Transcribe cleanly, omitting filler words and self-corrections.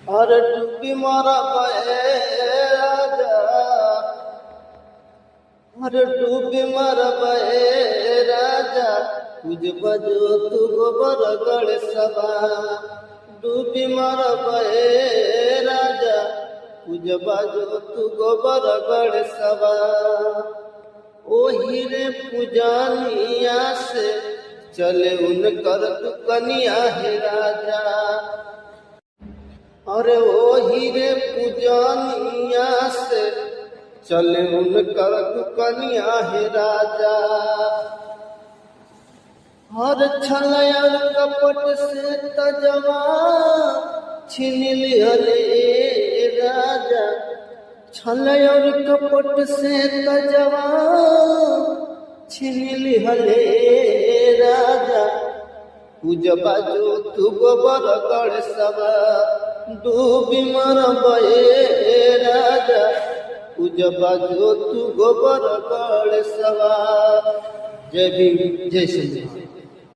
और डूबी मारा पाए राजा, और डूबी मारा पाए राजा, तुझ बजो तू गोबर गड़ सबा। डूबी मारा पाए राजा, तुझ बजो तू गोबर गड़ सबा। ओ हीरे पुजानिया से चले उनकर दुकनिया है राजा। अरे ओ हीरे पुजानिया से चले उनकर दुकनिया है राजा। हर छलयर कपट से तजवा छीन लिहले राजा। छलयर कपट से तजवा छीन लिहले राजा। तुझ बाजो तू गोबर गड़ सबा। डूबी मरबे राजा, तुझ बाजो तू गोबर गड़ सबा। जय भीम, जय श्री राम।